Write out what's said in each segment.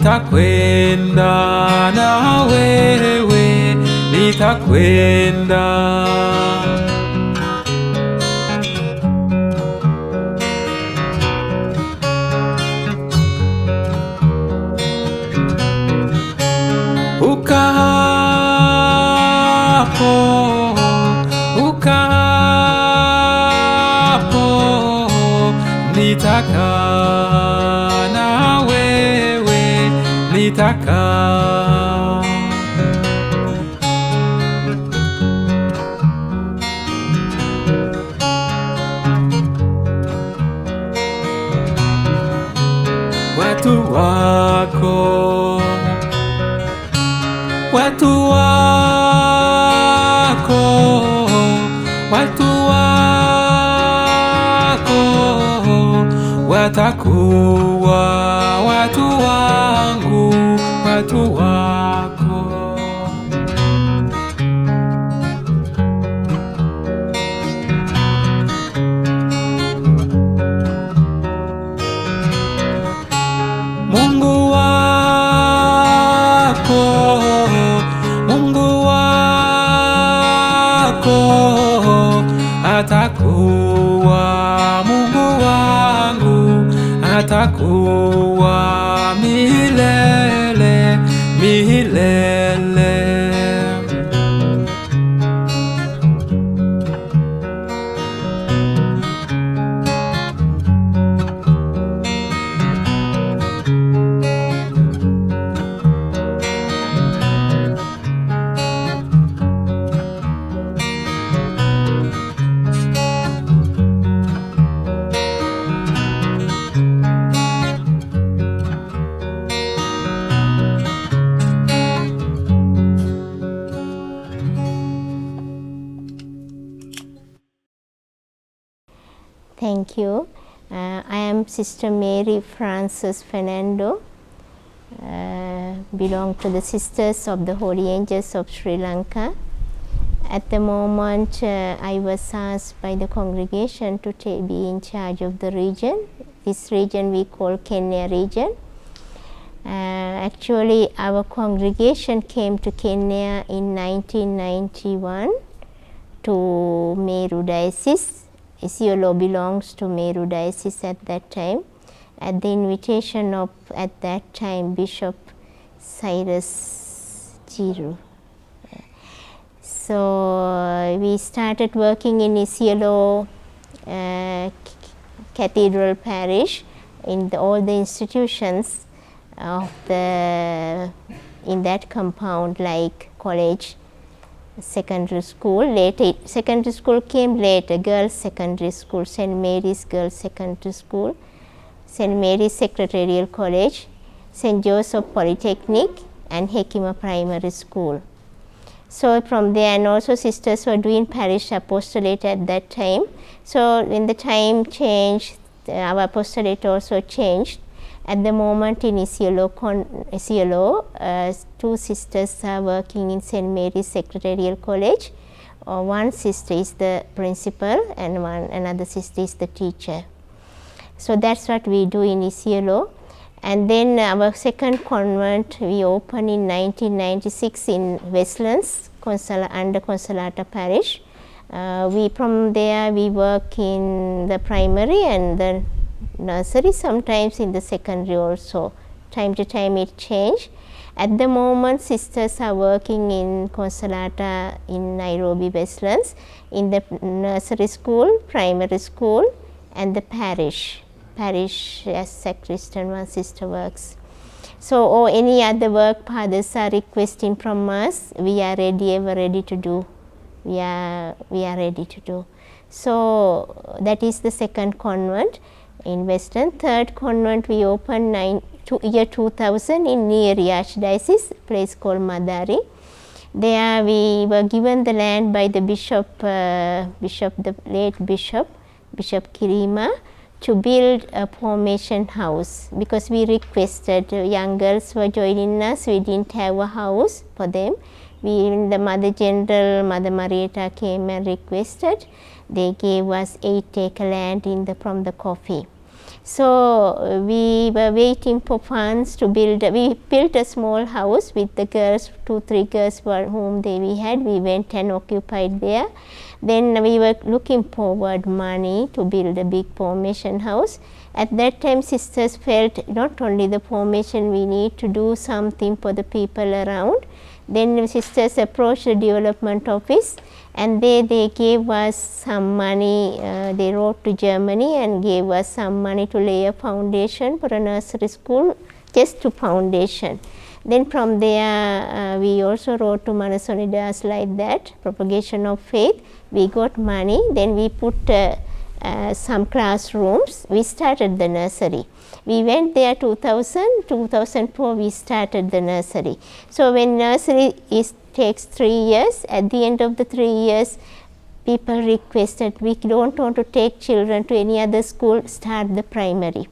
nitakwenda na wewe, nitakwenda. Ukapo, nitakaa na wewe, nitakaa. Watu wako, watu wako, watu wako watakuwa watu wangu, watu wako. Mungu wako, Mungu wako atakuwa Mungu wangu, atakuwa milele, milele. Thank you. I am Sister Mary Frances Fernando, belong to the Sisters of the Holy Angels of Sri Lanka. At the moment, I was asked by the congregation to be in charge of the region. This region we call Kenya region. Actually, our congregation came to Kenya in 1991 to Meru Diocese. Isiolo belongs to Meru Diocese at that time, at the invitation of, at that time, Bishop Cyrus Jiru. So we started working in Isiolo Cathedral Parish in all the institutions of the in that compound, like college, secondary school. Later, secondary school came later. Girls secondary school, St. Mary's Girls Secondary School, St. Mary's Secretarial College, St. Joseph Polytechnic, and Hekima Primary School. So from there, and also sisters were doing parish apostolate at that time. So when the time changed, our apostolate also changed. At the moment in Isiolo, two sisters are working in St. Mary's Secretarial College. One sister is the principal and another sister is the teacher. So that's what we do in Isiolo. And then our second convent we opened in 1996 in Westlands, under Consolata Parish. From there we work in the primary and the nursery, sometimes in the secondary also. Time to time it changed. At the moment, sisters are working in Consolata in Nairobi Westlands, in the nursery school, primary school, and the parish as sacristan, one sister works. So, or any other work fathers are requesting from us, we are ready, ever ready to do. We are ready to do. So that is the second convent in Western. Third convent we opened year 2000 in Niyari Archdiocese, place called Madari. There we were given the land by the the late Bishop Kirima, to build a formation house, because we requested, young girls were joining us, we didn't have a house for them. The Mother General, Mother Marietta came and requested. They gave us 8 acre land from the coffee. So we were waiting for funds to build. We built a small house with the girls, 2-3 girls whom we had. We went and occupied there. Then we were looking forward money to build a big formation house. At that time, sisters felt not only the formation, we need to do something for the people around. Then sisters approached the development office, and they gave us some money. They wrote to Germany and gave us some money to lay a foundation for a nursery school, just to foundation. Then from there, we also wrote to Manasonidas like that, propagation of faith. We got money, then we put some classrooms. We started the nursery. We went there 2004 we started the nursery. So when nursery takes 3 years, at the end of the 3 years, people requested, we don't want to take children to any other school, start the primary.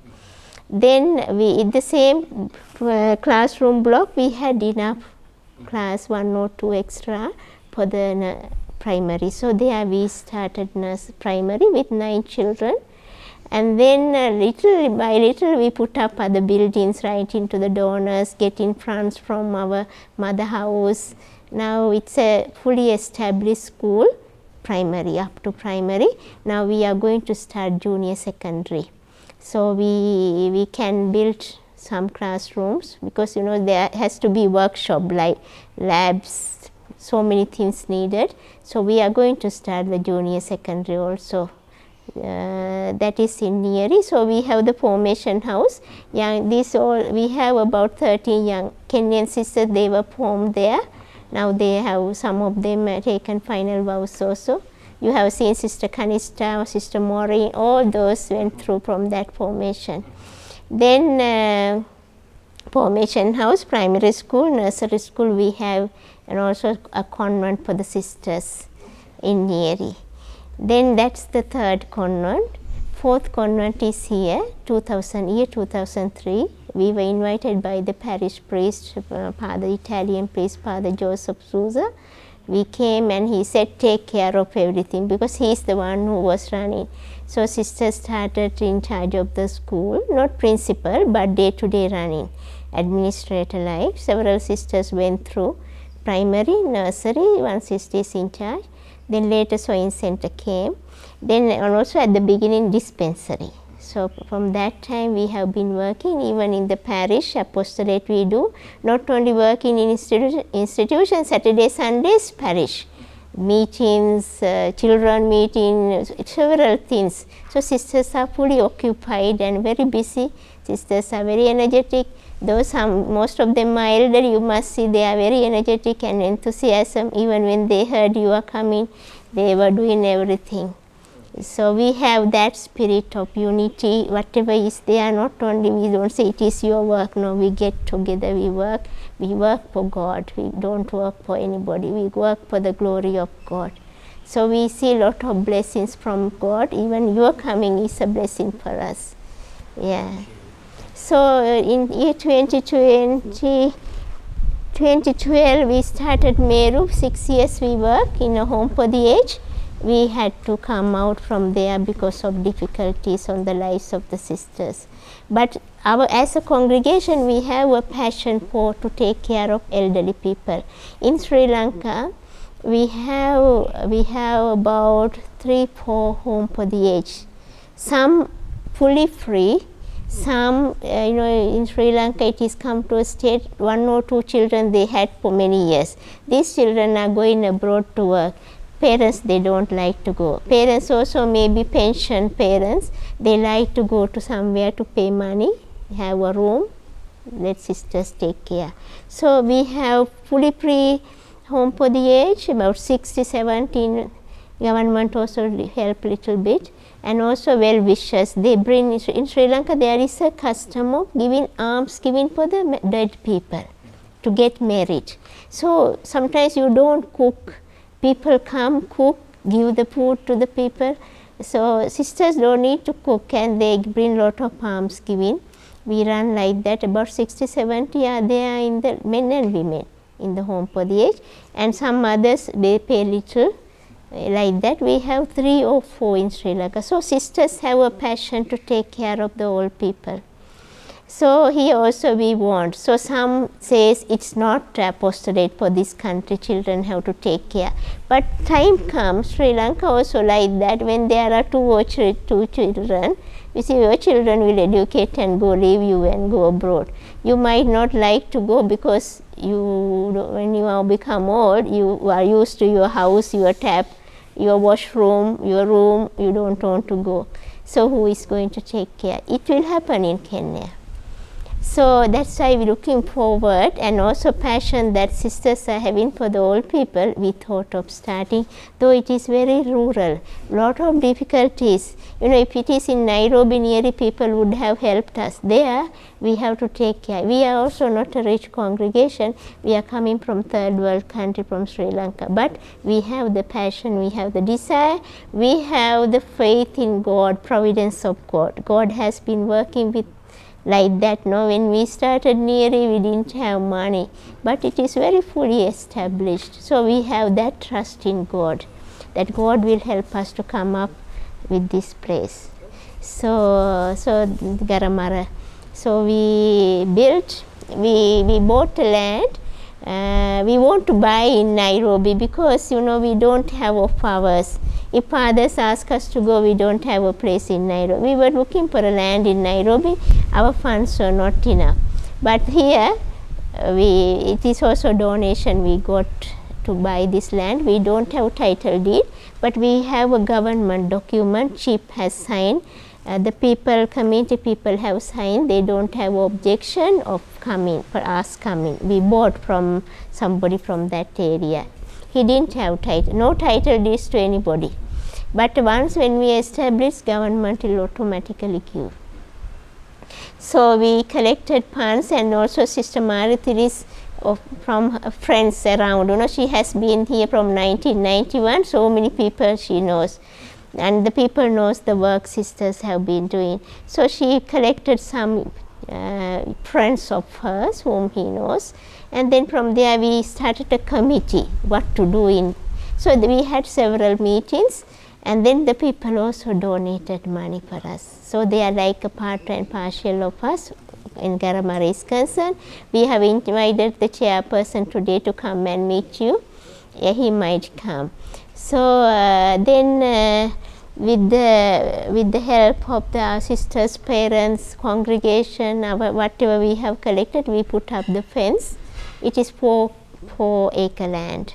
Then we, in the same classroom block, we had enough class, 1 or 2 extra for the primary. So there we started primary with 9 children. And then little by little we put up other buildings, writing to the donors, getting funds from our mother house. Now it's a fully established school, primary, up to primary. Now we are going to start junior secondary. So we can build some classrooms, because you know there has to be workshop like labs, so many things needed. So we are going to start the junior secondary also. That is in Nyeri. So we have the formation house. We have about 13 young Kenyan sisters. They were formed there. Now they have, some of them taken final vows also. You have seen Sister Kanista, Sister Maureen, all those went through from that formation. Then formation house, primary school, nursery school we have, and also a convent for the sisters in Nyeri. Then that's the 3rd convent. 4th convent is here, year 2003. We were invited by the parish priest, Italian priest, Father Joseph Souza. We came and he said, take care of everything, because he is the one who was running. So sisters started in charge of the school, not principal, but day-to-day running, administrator life. Several sisters went through primary, nursery, 1 sister is in charge. Then later sewing center came. Then also at the beginning dispensary. So from that time we have been working even in the parish apostolate we do. Not only working in institution, Saturday, Sundays, parish. Meetings, children meeting, several things. So sisters are fully occupied and very busy. Sisters are very energetic. Though most of them are elder, you must see they are very energetic and enthusiasm. Even when they heard you are coming, they were doing everything. So we have that spirit of unity. Whatever is there, not only we don't say it is your work, no, we get together, we work for God. We don't work for anybody, we work for the glory of God. So we see a lot of blessings from God. Even your coming is a blessing for us. Yeah. So in year 2012 we started Meru. 6 years we work in a home for the aged. We had to come out from there because of difficulties on the lives of the sisters. But as a congregation we have a passion to take care of elderly people. In Sri Lanka we have about 3-4 home for the aged. Some fully free. Some, in Sri Lanka it is come to a state, 1 or 2 children they had for many years. These children are going abroad to work. Parents, they don't like to go. Parents also may be pension parents. They like to go to somewhere to pay money, have a room, let sisters take care. So we have fully free home for the aged, about 60-70. Government also help little bit. And also well wishers. They bring, in Sri Lanka there is a custom of giving alms given for the dead people to get married. So sometimes you don't cook. People come, cook, give the food to the people. So sisters don't need to cook and they bring lot of alms giving. We run like that. About 60-70 are there in the men and women in the home for the aged. And some others they pay little. Like that we have 3 or 4 in Sri Lanka. So sisters have a passion to take care of the old people. So here also we want. So some says it's not apostolate for this country, children have to take care. But time comes, Sri Lanka also like that, when there are 2 or 2 children, you see your children will educate and go, leave you and go abroad. You might not like to go because when you are become old, you are used to your house, your tap, your washroom, your room, you don't want to go. So who is going to take care? It will happen in Kenya. So that's why we're looking forward, and also passion that sisters are having for the old people. We thought of starting, though it is very rural, lot of difficulties. If it is in Nairobi, nearly people would have helped us. There we have to take care. We are also not a rich congregation. We are coming from third world country, from Sri Lanka, but we have the passion, we have the desire, we have the faith in God, providence of God. God has been working with like that. When we started Neary, we didn't have money, but it is very fully established. So we have that trust in God, that God will help us to come up with this place. So Garamara. So we built, we bought land. We want to buy in Nairobi because we don't have of ours. If fathers ask us to go, we don't have a place in Nairobi. We were looking for a land in Nairobi. Our funds were not enough. But here, it is also donation we got to buy this land. We don't have title deed, but we have a government document. Chief has signed. The people, community people have signed. They don't have objection of coming, for us coming. We bought from somebody from that area. He didn't have title, no title deeds to anybody. But once when we establish, government will automatically give. So we collected funds, and also Sister Marithir is from friends around. She has been here from 1991. So many people she knows, and the people knows the work sisters have been doing. So she collected some friends of hers whom he knows, and then from there we started a committee what to do in. So we had several meetings, and then the people also donated money for us. So they are like a part and partial of us in Garamara is concerned. We have invited the chairperson today to come and meet you. He might come. So then with the help of the sisters, parents, congregation, whatever we have collected, we put up the fence. It is 4 acre land.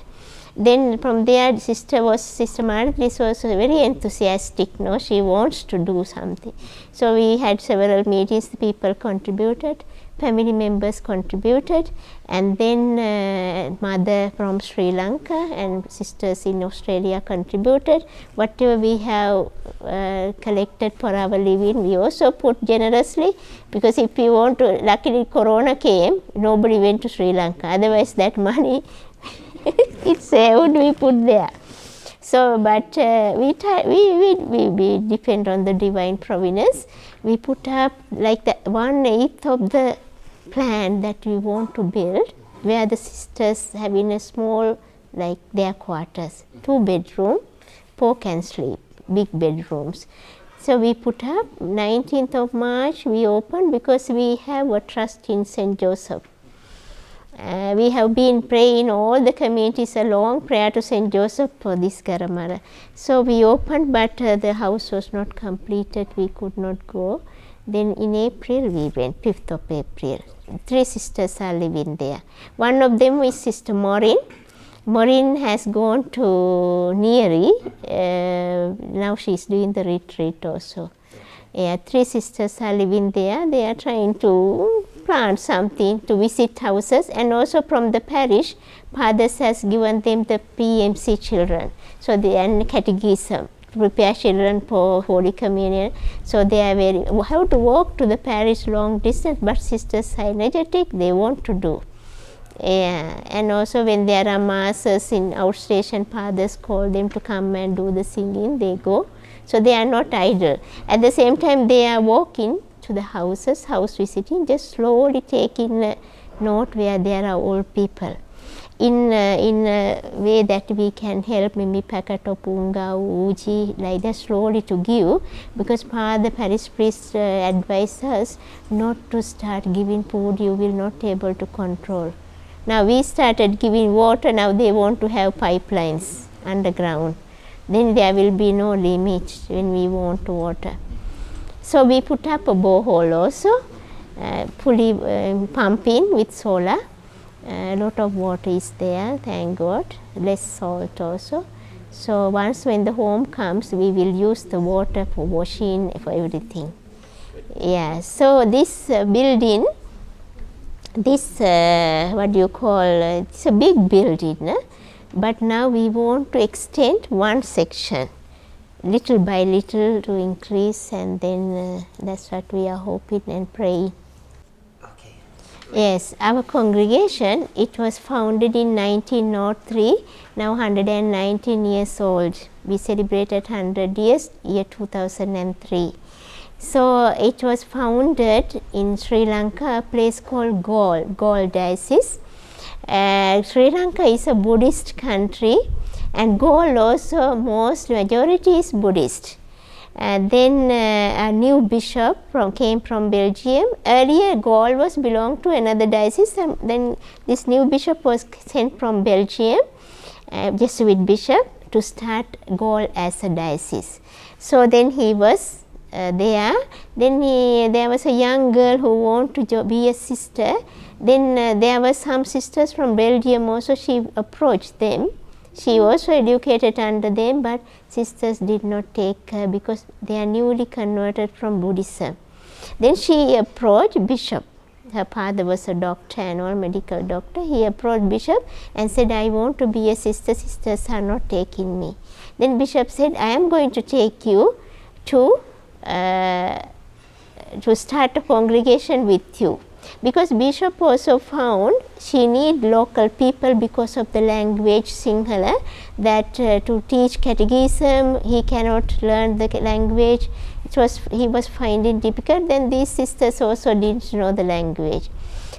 Then from there, Sister Marithir is also very enthusiastic. She wants to do something. So we had several meetings. The people contributed, family members contributed, and then mother from Sri Lanka and sisters in Australia contributed. Whatever we have collected for our living, we also put generously, because if we want to, luckily Corona came, nobody went to Sri Lanka. Otherwise that money it's saved, we put there. So, but we depend on the divine providence. We put up like the 1/8 of the plan that we want to build, where the sisters having a small, like their quarters, 2 bedroom, 4 can sleep, big bedrooms. So we put up 19th of March we opened, because we have a trust in St. Joseph. We have been praying all the communities a long prayer to St. Joseph for this Garamara. So we opened, but the house was not completed, we could not go. Then in April we went, 5th of April. 3 sisters are living there. One of them is Sister Maureen. Maureen has gone to Neary. Now she is doing the retreat also. 3 sisters are living there. They are trying to plant something, to visit houses, and also from the parish, fathers has given them the PMC children. So they are catechism, prepare children for Holy Communion. So they are have to walk to the parish long distance, but sisters are energetic, they want to do. And also when there are masses in outstation, fathers call them to come and do the singing, they go. So they are not idle. At the same time, they are walking to the house visiting, just slowly taking a note where there are old people. in a way that we can help, maybe packet of punga, uji, like that, slowly to give, because Father Parish Priest advised us not to start giving food you will not able to control. Now we started giving water, now they want to have pipelines underground. Then there will be no limit when we want water. So we put up a borehole also, fully pumping with solar. A lot of water is there, thank God, less salt also. So once when the home comes, we will use the water for washing, for everything. Yeah, so this building, this what do you call, it's a big building, but now we want to extend one section, little by little to increase, and then that's what we are hoping and praying. Yes, our congregation, it was founded in 1903, now 119 years old. We celebrated 100 years, year 2003. So it was founded in Sri Lanka, a place called Galle Diocese. Sri Lanka is a Buddhist country, and Galle also, majority is Buddhist. Then a new bishop came from Belgium. Earlier Galle was belonged to another diocese, and then this new bishop was sent from Belgium, Jesuit bishop, to start Galle as a diocese. So then he was there. Then there was a young girl who wanted to be a sister. Then there were some sisters from Belgium also. She approached them. She also educated under them, but sisters did not take her because they are newly converted from Buddhism. Then she approached bishop. Her father was a doctor, an old medical doctor. He approached bishop and said, I want to be a sister. Sisters are not taking me. Then bishop said, I am going to take you to start a congregation with you. Because bishop also found she need local people because of the language Sinhala, that to teach catechism he cannot learn the language. He was finding difficult. Then these sisters also didn't know the language.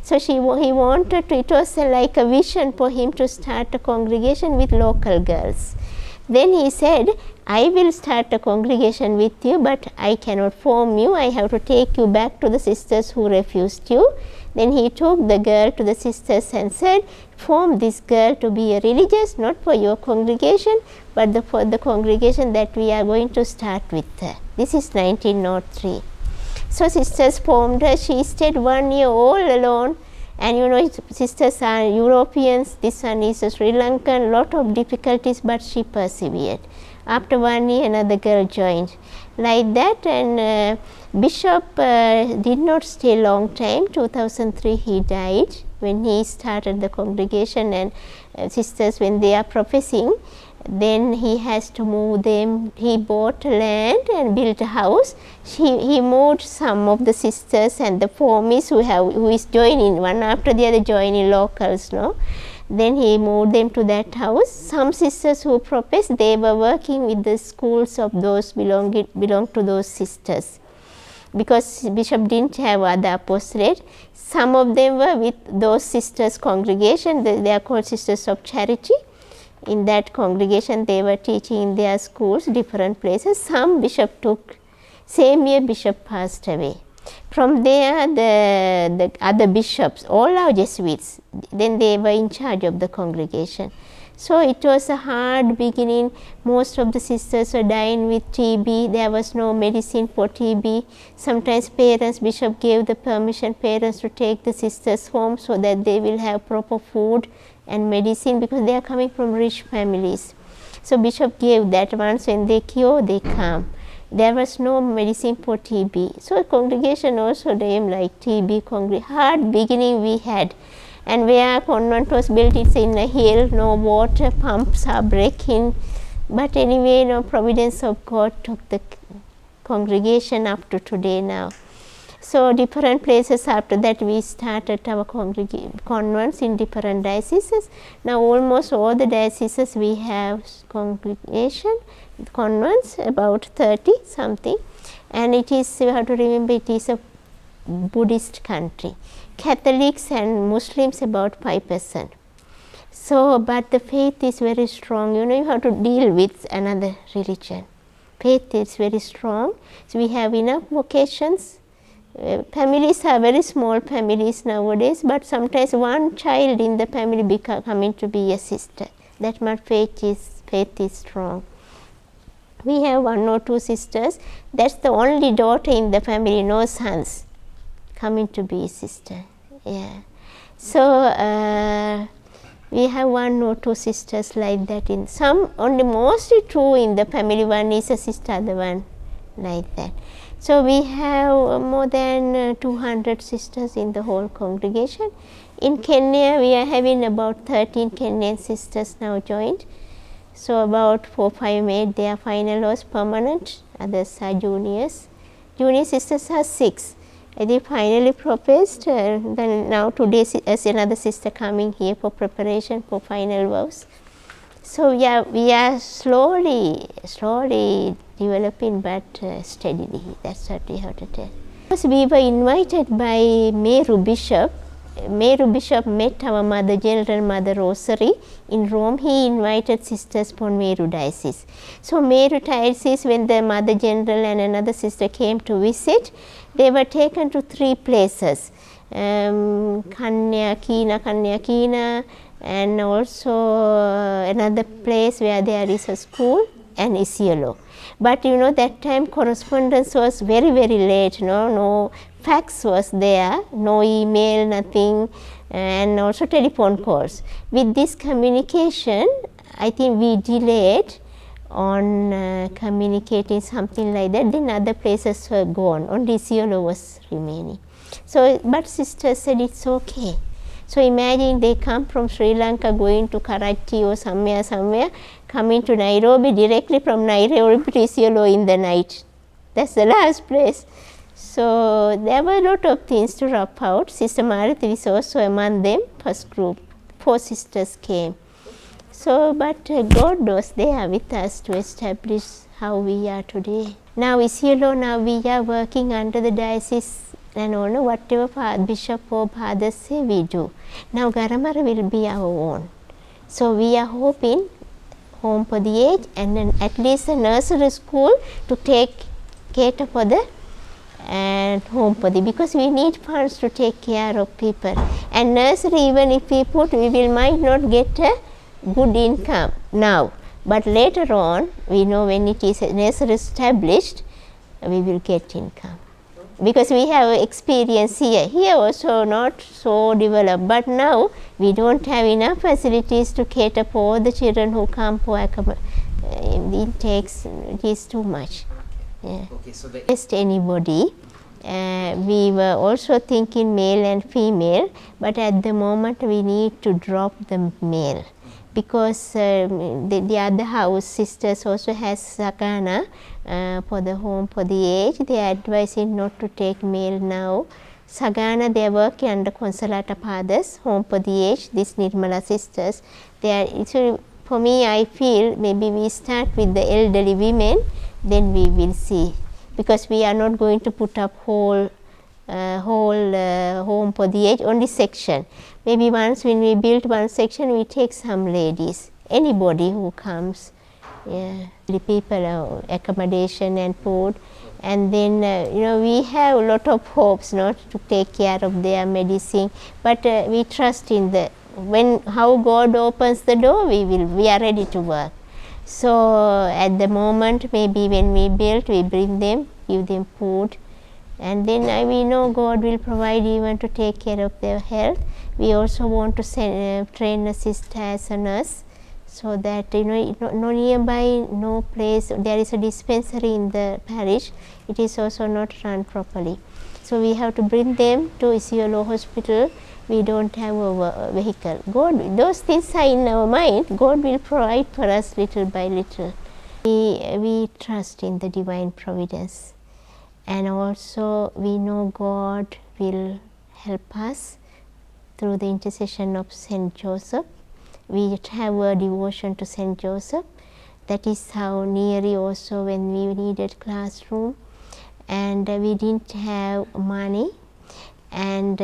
So he wanted to, it was like a vision for him to start a congregation with local girls. Then he said, I will start a congregation with you, but I cannot form you. I have to take you back to the sisters who refused you. Then he took the girl to the sisters and said, form this girl to be a religious, not for your congregation, but for the congregation that we are going to start with her. This is 1903. So sisters formed her. She stayed 1 year all alone. And you know, sisters are Europeans, this one is a Sri Lankan, lot of difficulties, but she persevered. After 1 year, another girl joined. Like that, and bishop did not stay long time. 2003 he died when he started the congregation, and sisters, when they are professing, then he has to move them. He bought land and built a house. He moved some of the sisters and the formies who is joining, one after the other joining locals, no. Then he moved them to that house. Some sisters who professed, they were working with the schools of those belong to those sisters, because bishop didn't have other apostolate. Some of them were with those sisters' congregation. They are called Sisters of Charity. In that congregation, they were teaching in their schools, different places. Some bishop took. Same year, bishop passed away. From there, the other bishops, all are Jesuits, then they were in charge of the congregation. So it was a hard beginning. Most of the sisters were dying with TB. There was no medicine for TB. Sometimes parents, bishop gave the permission, parents to take the sisters home so that they will have proper food and medicine, because they are coming from rich families. So bishop gave that. Once when they cure, they come. There was no medicine for TB. So congregation also named like TB hard beginning we had. And where convent was built, it's in a hill, no water, pumps are breaking. But anyway, no, providence of God took the congregation up to today now. So different places after that we started our convents in different dioceses. Now almost all the dioceses we have congregation, convents, about 30 something. And it is, you have to remember, it is a Buddhist country. Catholics and Muslims about 5%. So, but the faith is very strong. You know, you have to deal with another religion. Faith is very strong. So, we have enough vocations. Families are very small families nowadays, but sometimes one child in the family coming to be a sister. That much faith is strong. We have 1 or 2 sisters. That's the only daughter in the family, no sons, coming to be a sister. Yeah. So, we have 1 or 2 sisters like that. In some, only mostly true in the family, one is a sister, other one like that. So, we have more than 200 sisters in the whole congregation. In Kenya, we are having about 13 Kenyan sisters now joined. So, about 4-5 made their final was permanent, others are juniors. Junior sisters are 6. I think finally professed, then now today is another sister coming here for preparation for final vows. So, yeah, we are slowly developing, but steadily. That's what we have to tell. Because we were invited by Meru Bishop. Meru Bishop met our Mother General, Mother Rosary in Rome. He invited sisters from Meru Diocese. So, Meru Diocese, when the Mother General and another sister came to visit, they were taken to 3 places, Kanya-Kina, and also another place where there is a school, and Isiolo. But you know, that time correspondence was very late, no fax was there, no email, nothing, and also telephone calls. With this communication, I think we delayed on communicating something like that. Then other places were gone, only Isiolo was remaining. So, but sisters said it's okay. So, imagine they come from Sri Lanka going to Karachi or somewhere, coming to Nairobi, directly from Nairobi to Isiolo in the night. That's the last place. So, there were a lot of things to rub out. Sister Martha is also among them, first group. 4 sisters came. So, but God was there with us to establish how we are today. Now, Isiolo, now we are working under the diocese, and all whatever bishop or fathers say, we do. Now, Garamara will be our own. So, we are hoping home for the aged, and then at least a nursery school to cater for the and home for the, because we need funds to take care of people. And nursery, even if we put, we might not get a good income now, but later on, we know when it is a nursery established, we will get income. Because we have experience here also not so developed, but now we don't have enough facilities to cater for all the children who come for it is too much. Yeah. Okay, so just anybody. We were also thinking male and female, but at the moment we need to drop the male, because the other house sisters also has Sagana for the home for the aged. They are advising not to take male now. Sagana, they are working under Consolata Fathers, home for the aged, these Nirmala sisters. So for me, I feel maybe we start with the elderly women, then we will see, because we are not going to put up whole home for the aged, only section. Maybe once when we build one section, we take some ladies, anybody who comes. Yeah, the people, accommodation and food, and then you know, we have a lot of hopes not to take care of their medicine, but we trust in the how God opens the door, we are ready to work. So at the moment, maybe when we build, we bring them, give them food, and then we know God will provide even to take care of their health. We also want to train a sister as a nurse, so that you know, no nearby, no place, there is a dispensary in the parish, it is also not run properly. So we have to bring them to Isiolo hospital. We don't have a vehicle. God, those things are in our mind. God will provide for us little by little. We trust in the divine providence, and also we know God will help us through the intercession of Saint Joseph. We have a devotion to Saint Joseph. That is how nearly also when we needed classroom and we didn't have money, And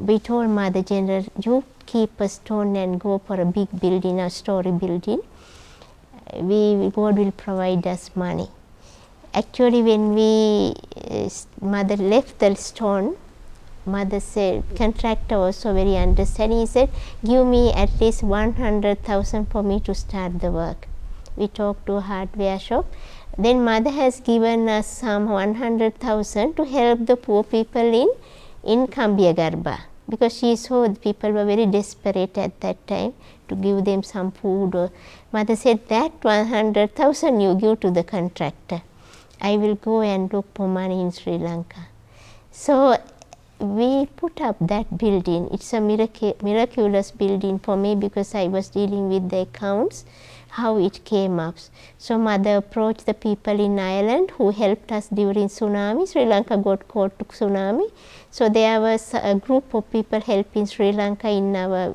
we told Mother General, you keep a stone and go for a big building, a story building. God will provide us money. Actually, when Mother left the stone, Mother said, contractor also very understanding. He said, give me at least 100,000 for me to start the work. We talked to a hardware shop. Then Mother has given us some 100,000 to help the poor people in Kambiagarba, because she saw the people were very desperate at that time, to give them some food. Or Mother said, that 100,000 you give to the contractor. I will go and look for money in Sri Lanka. So we put up that building. It's a miraculous building for me, because I was dealing with the accounts, how it came up. So Mother approached the people in Ireland who helped us during tsunami. Sri Lanka got caught to tsunami. So there was a group of people helping Sri Lanka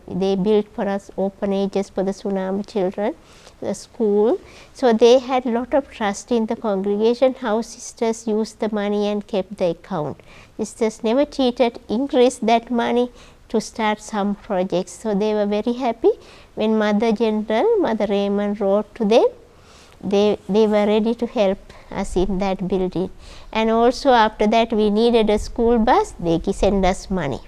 they built for us orphanages for the tsunami children, the school. So they had a lot of trust in the congregation, how sisters used the money and kept the account. Sisters never cheated, increased that money to start some projects. So they were very happy. When Mother General, Mother Raymond wrote to them, they were ready to help us in that building. And also after that we needed a school bus, they send us money.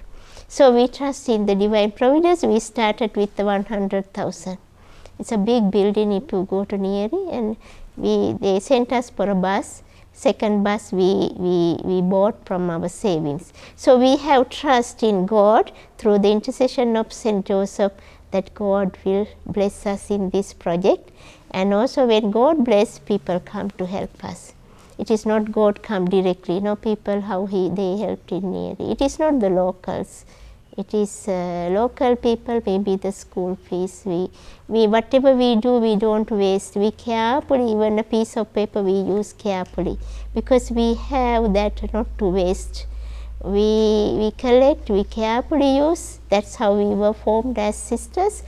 So we trust in the divine providence. We started with the 100,000. It's a big building if you go to Neary, and they sent us for a bus. Second bus we bought from our savings. So we have trust in God through the intercession of St. Joseph, that God will bless us in this project. And also when God bless, people come to help us. It is not God come directly, people how they helped in Neary. It is not the locals. It is local people, maybe the school fees. We whatever we do, we don't waste. We carefully, even a piece of paper we use carefully, because we have that not to waste. We collect, we carefully use. That's how we were formed as sisters.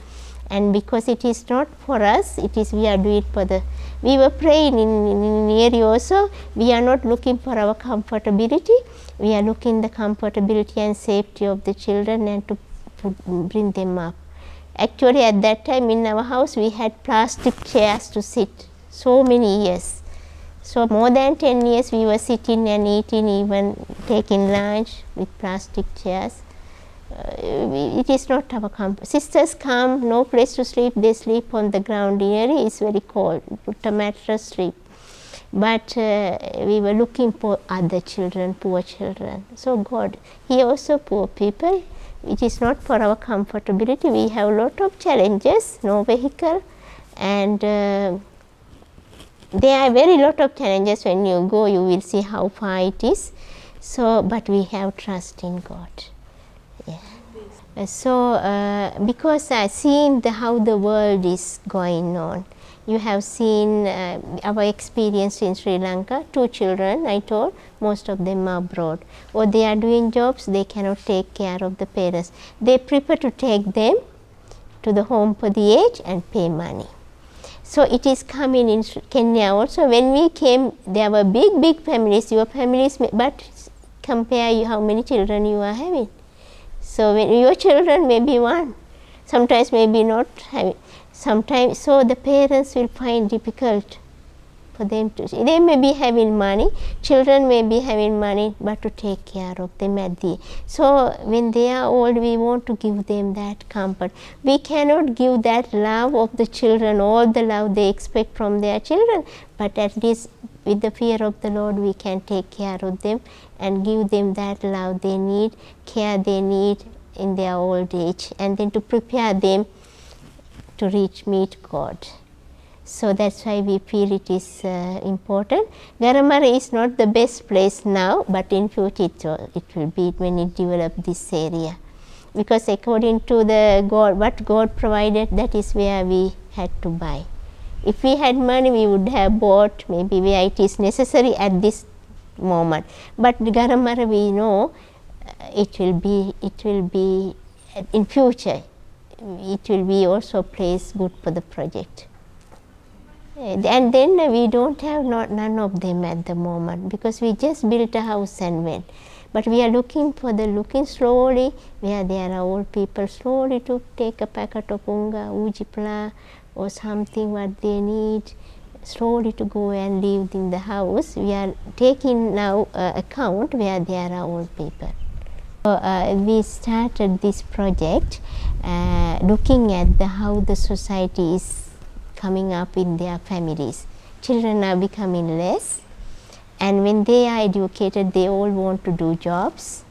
And because it is not for us, it is we are doing for the. We were praying in Neary also. We are not looking for our comfortability. We are looking the comfortability and safety of the children and to bring them up. Actually, at that time in our house, we had plastic chairs to sit. So many years. So more than 10 years we were sitting and eating, even taking lunch with plastic chairs. It is not our comfort. Sisters come, no place to sleep, they sleep on the ground. Neary is very cold, put a mattress, sleep. But we were looking for other children, poor children. So God, He also poor people. It is not for our comfortability. We have a lot of challenges, no vehicle, and there are very lot of challenges. When you go, you will see how far it is. So, but we have trust in God. Yeah. So, because I seen how the world is going on. You have seen our experience in Sri Lanka. 2 children, I told, most of them are abroad. Or they are doing jobs, they cannot take care of the parents. They prefer to take them to the home for the aged and pay money. So it is coming in Kenya also. When we came, there were big families, your families, but compare how many children you are having. So when your children may be 1, sometimes maybe not having. Sometimes, so the parents will find difficult for them to, they may be having money, children may be having money, but to take care of them at the, so when they are old, we want to give them that comfort. We cannot give that love of the children, all the love they expect from their children, but at least with the fear of the Lord, we can take care of them and give them that love they need, care they need in their old age, and then to prepare them to meet God. So that's why we feel it is important. Garamara is not the best place now, but in future it will be when it develop this area. Because according to the God, what God provided, that is where we had to buy. If we had money, we would have bought maybe where it is necessary at this moment. But Garamara, we know it will be in future. It will be also a place good for the project. And then we don't have none of them at the moment, because we just built a house and went. But we are looking slowly, where there are old people, slowly to take a packet of unga, ujipla or something what they need, slowly to go and live in the house. We are taking now account where there are old people. We started this project looking at how the society is coming up in their families. Children are becoming less, and when they are educated, they all want to do jobs.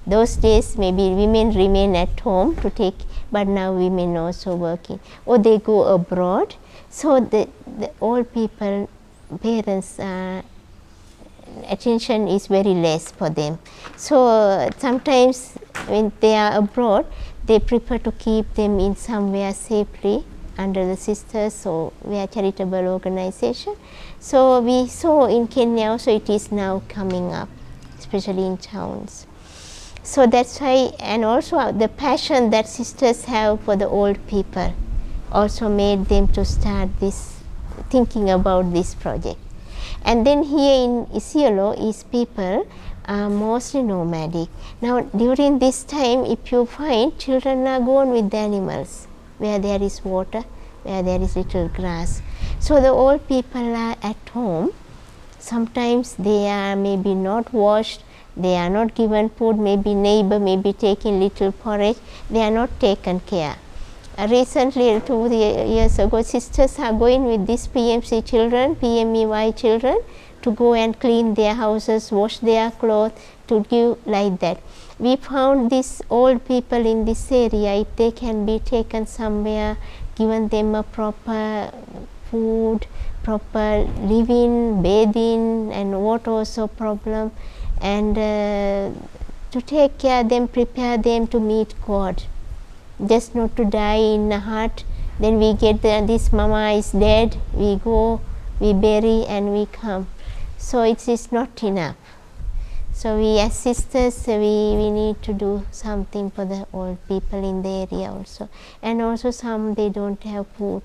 Those days maybe women remain at home to take, but now women also working, or they go abroad. So the old people, parents, attention is very less for them. So sometimes when they are abroad, they prefer to keep them in somewhere safely under the sisters or where charitable organization. So we saw in Kenya also it is now coming up, especially in towns. So that's why, and also the passion that sisters have for the old people also made them to start this, thinking about this project. And then here in Isiolo is people are mostly nomadic. Now during this time, if you find, children are gone with the animals, where there is water, where there is little grass. So the old people are at home. Sometimes they are maybe not washed, they are not given food, maybe neighbor may be taking little porridge, they are not taken care. Recently, 2 years ago, sisters are going with these PMC children, PMEY children, to go and clean their houses, wash their clothes, to give like that. We found these old people in this area, if they can be taken somewhere, given them a proper food, proper living, bathing, and water also problem, and to take care of them, prepare them to meet God. Just not to die in a hut, then we get this mama is dead, we go, we bury and we come. So it is not enough. So we as sisters, we need to do something for the old people in the area also. And also some, they don't have food.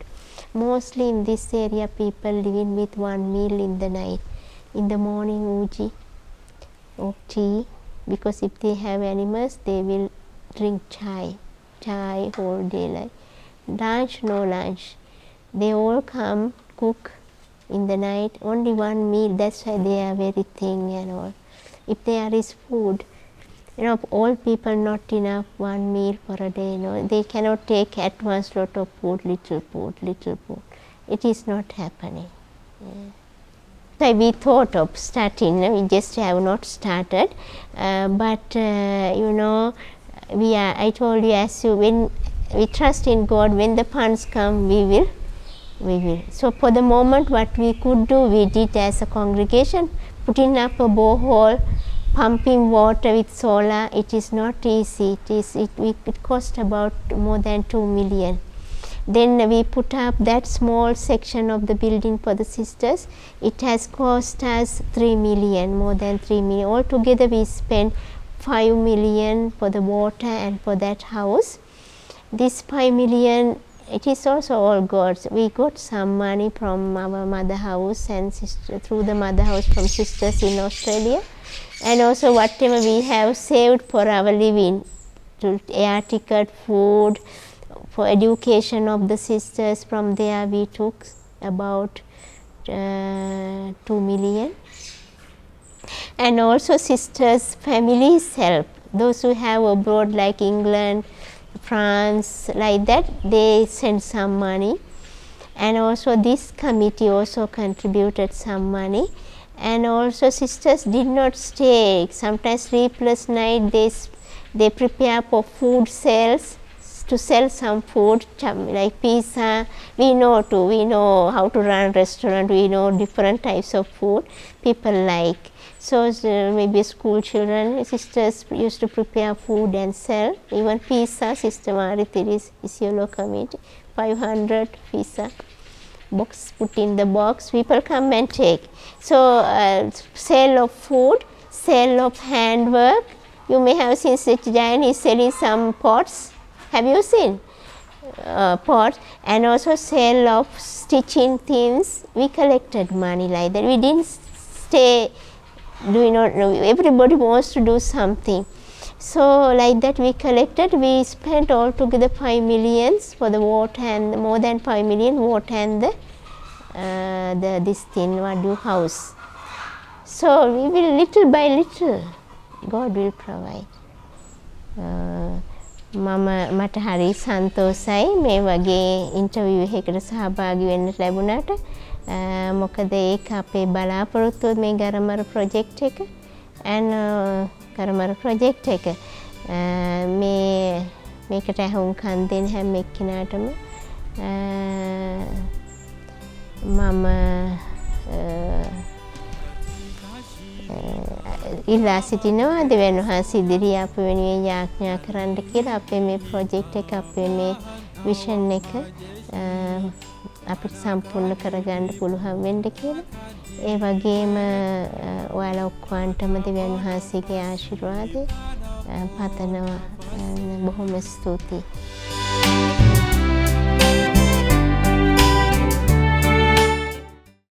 Mostly in this area, people living with one meal in the night. In the morning, uji or tea, because if they have animals, they will drink chai whole day. Like lunch, no lunch. They all come, cook in the night, only one meal. That's why they are very thin and all. If there is food, old people not enough one meal for a day. They cannot take at once lot of food, little food. It is not happening. Yeah. So we thought of starting. We just have not started, but I told you, when we trust in God, when the funds come, we will. So for the moment, what we could do, we did as a congregation, putting up a borehole, pumping water with solar. It is not easy. It cost about more than 2 million. Then we put up that small section of the building for the sisters. It has cost us 3 million, more than 3 million. Altogether we spent 5 million for the water and for that house. This 5 million, it is also all God's. We got some money from our mother house and through the mother house from sisters in Australia, and also whatever we have saved for our living, to air ticket, food, for education of the sisters. From there we took about 2 million. And also sisters' families help. Those who have abroad like England, France, like that, they send some money. And also this committee also contributed some money. And also sisters did not stay. Sometimes sleepless night, they prepare for food sales, to sell some food like pizza. We know how to run restaurant. We know different types of food people like. So maybe school children, sisters used to prepare food and sell. Even pizza, Sister Marithiri's Isiolo committee, 500 pizza box, put in the box, people come and take. So sale of food, sale of handwork. You may have seen Jayan is selling some pots. Have you seen pots? And also sale of stitching things. We collected money like that. We didn't stay do not know. Everybody wants to do something. So like that we collected, we spent altogether 5 millions for the water and more than 5 million water and the this thing what do house. So we will little by little God will provide. මට හරි සන්තෝෂයි මේ වගේ interview එකකට සහභාගී වෙන්න ලැබුණාට. මොකද ඒක අපේ බලාපොරොත්තුව මේ ගරමර ප්‍රොජෙක්ට් එක and ගරමර ප්‍රොජෙක්ට් එක මේකට ඇහුම්කන් දෙන හැම එක්කිනාටම මම ඉල්ලා සිටිනවා දෙවියන් වහන්සේ ඉදිරියේ අප වෙනුවෙන් යාඥා කරන්න කියලා අපේ මේ ප්‍රොජෙක්ට් එක අපේ මේ විෂන් එක අපිට සම්පූර්ණ කරගන්න පුළුවන් වෙන්න කියලා. ඒ වගේම ඔයාලා ඔක්කොන්ටම දෙවියන් වහන්සේගේ ආශිර්වාදය පතනවා. බොහොම ස්තුතියි.